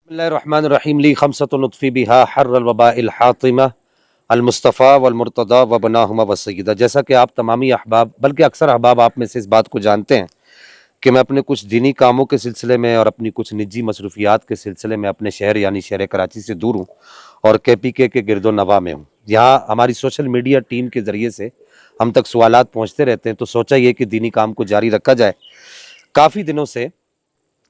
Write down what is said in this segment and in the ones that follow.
बिस्मिल्लाहिर्रहमानिर्रहीम ली खमसतुन नुत्फ़ी बिहा हर्रल वबाइल हातिमा अलमुस्तफ़ा वलमुर्तदा वबनाहुमा वसय्यदा। जैसा कि आप तमामी अहबाब बल्कि अक्सर अहबाब आप में से इस बात को जानते हैं कि मैं अपने कुछ दीनी कामों के सिलसिले में और अपनी कुछ निजी मसरूफियात के सिलसिले में अपने शहर यानी शहर कराची से दूर हूँ और KPK के गिरदो नवा में हूँ। यहाँ हमारी सोशल मीडिया टीम के ज़रिए से हम तक सवालात पहुँचते रहते हैं, तो सोचा ये कि दीनी काम को जारी रखा जाए। काफ़ी दिनों से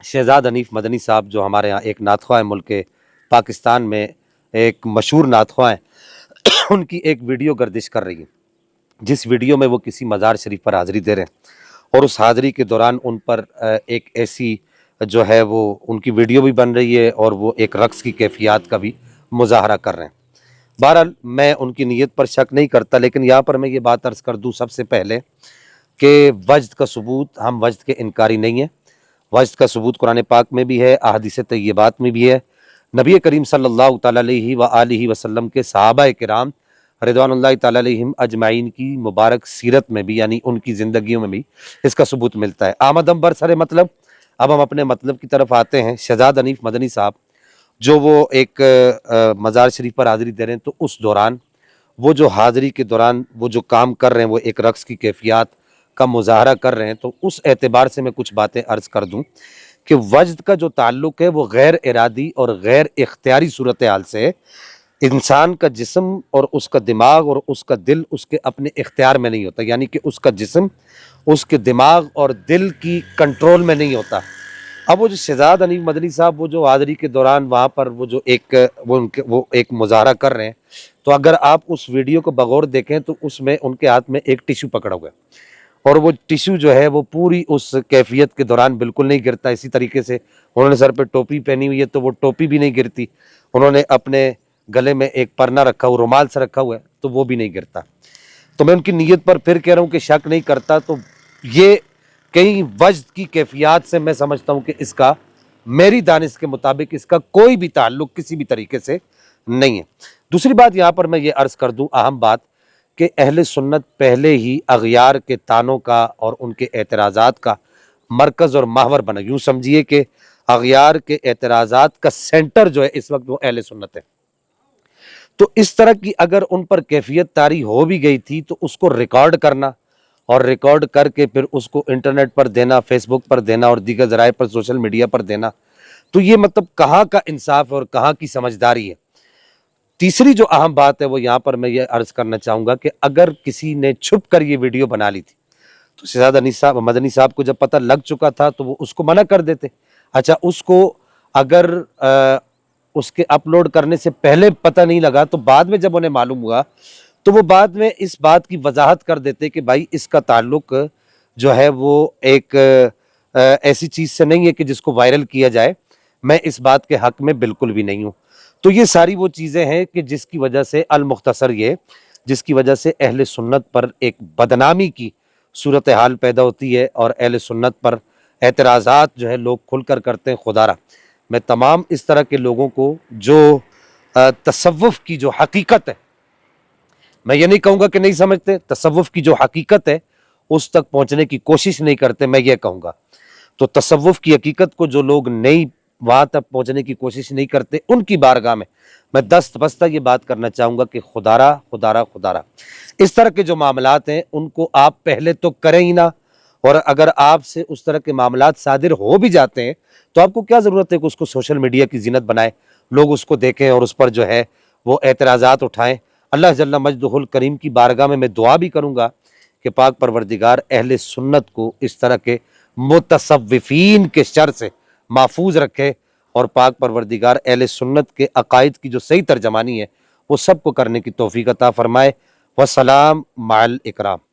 शहजाद हनीफ मदनी साहब जो हमारे यहाँ एक नातख़्वाह है, मुल्क पाकिस्तान में एक मशहूर नातख़्वाह हैं, उनकी एक वीडियो गर्दिश कर रही है, जिस वीडियो में वो किसी मज़ार शरीफ पर हाज़िरी दे रहे हैं और उस हाज़िरी के दौरान उन पर एक ऐसी जो है वो उनकी वीडियो भी बन रही है और वो एक रक़्स की कैफियत का भी मुज़ाहरा कर रहे हैं। बहरहाल मैं उनकी नीयत पर शक नहीं करता, लेकिन यहाँ पर मैं ये बात अर्ज़ कर दूँ सबसे पहले कि वजद का सबूत, हम वजद के इनकारी नहीं हैं। वजद का सबूत कुरान पाक में भी है, अहादीस तय्यबात में भी है। नबी करीम सल्लल्लाहु तआला अलैहि वसल्लम के सहाबा किराम रिदवानुल्लाहि तआला अलैहिम अजमाइन की मुबारक सीरत में भी, यानी उनकी ज़िंदगियों में भी इसका सबूत मिलता है। आमदम बरसरे मतलब, अब हम अपने मतलब की तरफ आते हैं। शहजाद हनीफ मदनी साहब जो वो एक मज़ार शरीफ पर हाज़िरी दे रहे हैं, तो उस दौरान वो जो हाज़िरी के दौरान वो जो काम कर रहे हैं, वो एक रक़्स की कैफियत का मुज़ाहरा कर रहे हैं। तो उस एतबार से मैं कुछ बातें अर्ज़ कर दूं कि वजद का जो ताल्लुक़ है वो गैर इरादी और गैर इख्तियारी सूरत हाल से है। इंसान का जिस्म और उसका दिमाग और उसका दिल उसके अपने इख्तियार में नहीं होता, यानी कि उसका जिस्म उसके दिमाग और दिल की कंट्रोल में नहीं होता। अब वो जो शहजाद हनीफ मदनी साहब वो जो हाज़िरी के दौरान वहाँ पर वो जो वो एक मुज़ाहरा कर रहे हैं, तो अगर आप उस वीडियो को बगौर देखें तो उसमें उनके हाथ में एक टिश्यू पकड़ा हुआ है और वो टिश्यू जो है वो पूरी उस कैफियत के दौरान बिल्कुल नहीं गिरता। इसी तरीके से उन्होंने सर पे टोपी पहनी हुई है, तो वो टोपी भी नहीं गिरती। उन्होंने अपने गले में एक परना रखा हुआ, रुमाल से रखा हुआ है, तो वो भी नहीं गिरता। तो मैं उनकी नीयत पर फिर कह रहा हूँ कि शक नहीं करता। तो ये कई वजद की कैफियत से मैं समझता हूँ कि इसका मेरी दानिश के मुताबिक इसका कोई भी ताल्लुक किसी भी तरीके से नहीं है। दूसरी बात यहाँ पर मैं ये अर्ज़ कर दूँ, अहम बात, कि अहले सुन्नत पहले ही अग़यार के तानों का और उनके एतराज़ात का मरकज़ और महवर बना। यूँ समझिए कि अग़यार के एतराज़ात का सेंटर जो है इस वक्त वो अहले सुन्नत है। तो इस तरह की अगर उन पर कैफियत तारी हो भी गई थी तो उसको रिकॉर्ड करना और रिकॉर्ड करके फिर उसको इंटरनेट पर देना, फेसबुक पर देना और दीगर ज़राए पर, सोशल मीडिया पर देना, तो ये मतलब कहाँ का इंसाफ और कहाँ की समझदारी है। तीसरी जो अहम बात है वो यहाँ पर मैं ये अर्ज़ करना चाहूँगा कि अगर किसी ने छुप कर ये वीडियो बना ली थी तो शहजाद हनीफ मदनी साहब को जब पता लग चुका था तो वो उसको मना कर देते। अच्छा, उसको अगर उसके अपलोड करने से पहले पता नहीं लगा तो बाद में जब उन्हें मालूम हुआ तो वो बाद में इस बात की वजाहत कर देते कि भाई इसका ताल्लुक जो है वो एक ऐसी चीज़ से नहीं है कि जिसको वायरल किया जाए। मैं इस बात के हक़ में बिल्कुल भी नहीं हूँ। तो ये सारी वो चीज़ें हैं कि जिसकी वजह से अल-मुख्तसर ये, जिसकी वजह से अहले सुन्नत पर एक बदनामी की सूरत हाल पैदा होती है और अहले सुन्नत पर एतराज़ात जो है लोग खुलकर करते हैं। खुदारा मैं तमाम इस तरह के लोगों को जो तसव्वुफ़ की जो हकीकत है, मैं ये नहीं कहूँगा कि नहीं समझते, तसव्वुफ़ की जो हकीकत है उस तक पहुँचने की कोशिश नहीं करते, मैं ये कहूँगा। तो तसव्वुफ़ की हकीकत को जो लोग नहीं वहाँ तक पहुँचने की कोशिश नहीं करते, उनकी बारगाह में मैं दस्त बस्ता ये बात करना चाहूँगा कि खुदारा खुदारा खुदारा इस तरह के जो मामलात हैं उनको आप पहले तो करें ही ना। और अगर आपसे उस तरह के मामलात सादिर हो भी जाते हैं तो आपको क्या ज़रूरत है कि उसको सोशल मीडिया की ज़ीनत बनाए, लोग उसको देखें और उस पर जो है वो एतराज़ात उठाएँ। अल्लाह जल्ल मजदुहुल करीम की बारगाह में मैं दुआ भी करूँगा कि पाक परवरदिगार अहले सुन्नत को इस तरह के मुतसव्विफ़ीन के शर से महफूज रखे और पाक परवरदिगार अहले सुन्नत के अकायद की जो सही तर्जमानी है वो सबको करने की तौफीक अता फरमाए। वस्सलाम माल इकराम।